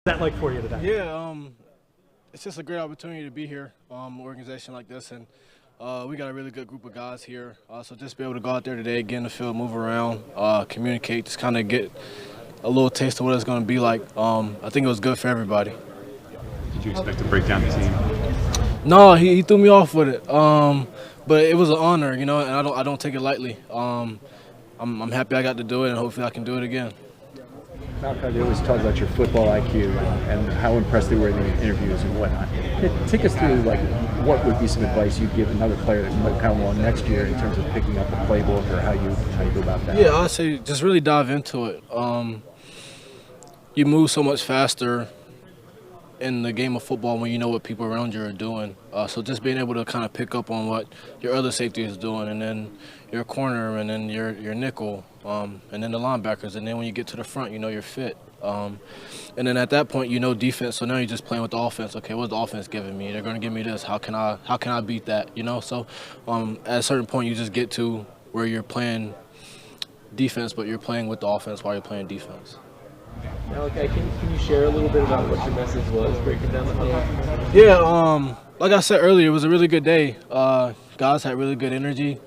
that like for you today? Yeah, it's just a great opportunity to be here, an organization like this, and we got a really good group of guys here. So just be able to go out there today, get in the field, move around, communicate, just kind of get a little taste of what it's going to be like. I think it was good for everybody. Did you expect to break down the team? No, he threw me off with it, but it was an honor, you know, and I don't take it lightly. I'm happy I got to do it, and hopefully I can do it again. Malaki, they always talk about your football IQ and how impressed they were in the interviews and whatnot. Take us through, like, what would be some advice you'd give another player that might come along next year in terms of picking up the playbook or how you go about that? Yeah, I'd say just really dive into it. You move so much faster in the game of football when you know what people around you are doing. So just being able to kind of pick up on what your other safety is doing, and then your corner, and then your nickel, and then the linebackers, and then when you get to the front, you know your fit. And then at that point, you know defense. So now you're just playing with the offense. Okay, what's the offense giving me? They're going to give me this. How can I beat that? You know. So at a certain point, you just get to where you're playing defense, but you're playing with the offense while you're playing defense. Malaki, can you share a little bit about what your message was breaking down the huddle? Yeah, like I said earlier, it was a really good day. Guys had really good energy.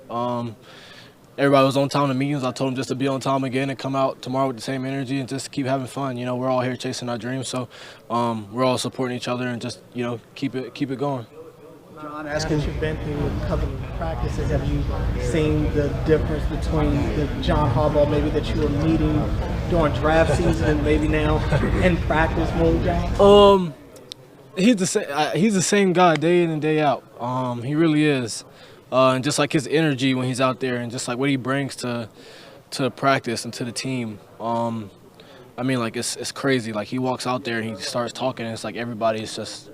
Everybody was on time to meetings. I told them just to be on time again and come out tomorrow with the same energy and just keep having fun. You know, we're all here chasing our dreams, so we're all supporting each other and just, you know, keep it going. John, asking you've been through a couple of practices, have you seen the difference between the John Harbaugh maybe that you were meeting during draft season and maybe now in practice mode, John? He's the same guy day in and day out. He really is. And just like his energy when he's out there, and just like what he brings to practice and to the team. I mean, like it's crazy. Like he walks out there and he starts talking, and it's like everybody's just,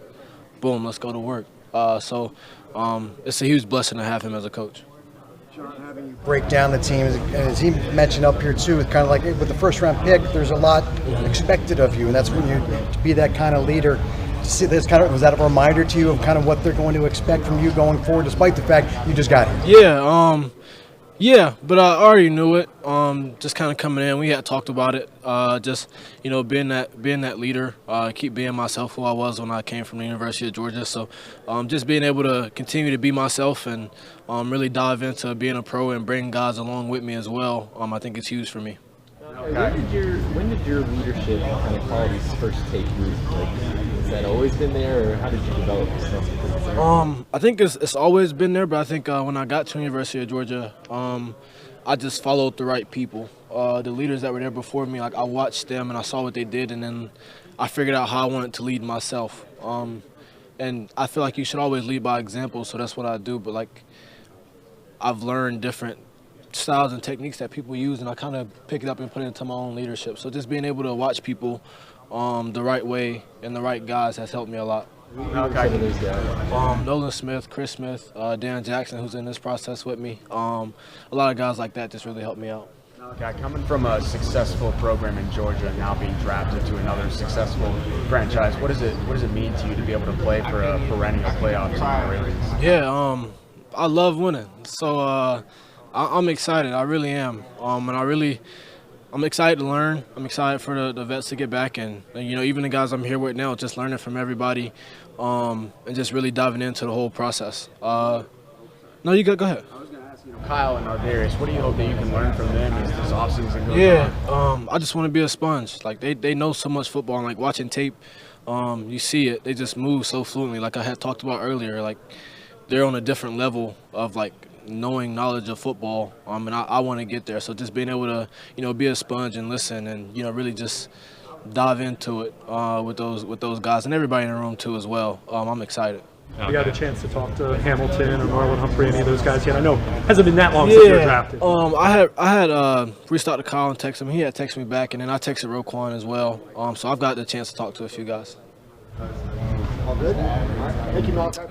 boom, let's go to work. So it's a huge blessing to have him as a coach. John, having you break down the team, as he mentioned up here too, kind of like with the first-round pick, there's a lot expected of you, and that's when you to be that kind of leader. See, this kind of was that a reminder to you of kind of what they're going to expect from you going forward, despite the fact you just got here? Yeah, but I already knew it. Just kind of coming in, we had talked about it. Just, you know, being that leader, keep being myself, who I was when I came from the University of Georgia. So, just being able to continue to be myself and really dive into being a pro and bring guys along with me as well. I think it's huge for me. When did your leadership kind of qualities first take root? Like, has that always been there, or how did you develop this stuff? I think it's always been there, but I think when I got to the University of Georgia, I just followed the right people. The leaders that were there before me, like I watched them and I saw what they did, and then I figured out how I wanted to lead myself. And I feel like you should always lead by example, so that's what I do. But like, I've learned different styles and techniques that people use, and I kind of pick it up and put it into my own leadership. So just being able to watch people the right way and the right guys has helped me a lot. Nolan Smith, Chris Smith, Dan Jackson, who's in this process with me. A lot of guys like that just really helped me out. Malaki, coming from a successful program in Georgia and now being drafted to another successful franchise, what does it mean to you to be able to play for a perennial playoff team in the Ravens? Yeah, I love winning. So I'm excited. I really am. I'm excited to learn. I'm excited for the vets to get back, and you know, even the guys I'm here with now, just learning from everybody, and just really diving into the whole process. No, you go ahead. I was going to ask, you know, Kyle and Ardarius, what do you hope that you can learn from them as this offseason goes on? Yeah, I just want to be a sponge. Like they know so much football, and like watching tape, you see it. They just move so fluently. Like I had talked about earlier, like they're on a different level of like knowledge of football, and I want to get there. So just being able to, you know, be a sponge and listen, and you know, really just dive into it with those guys and everybody in the room too as well. I'm excited. You got a chance to talk to Hamilton or Marlon Humphrey, any of those guys yet? I know it hasn't been that long since you were drafted. I had reached out to Kyle and texted him. He had texted me back, and then I texted Roquan as well. So I've got the chance to talk to a few guys. All good? All right. Thank you, Malaki.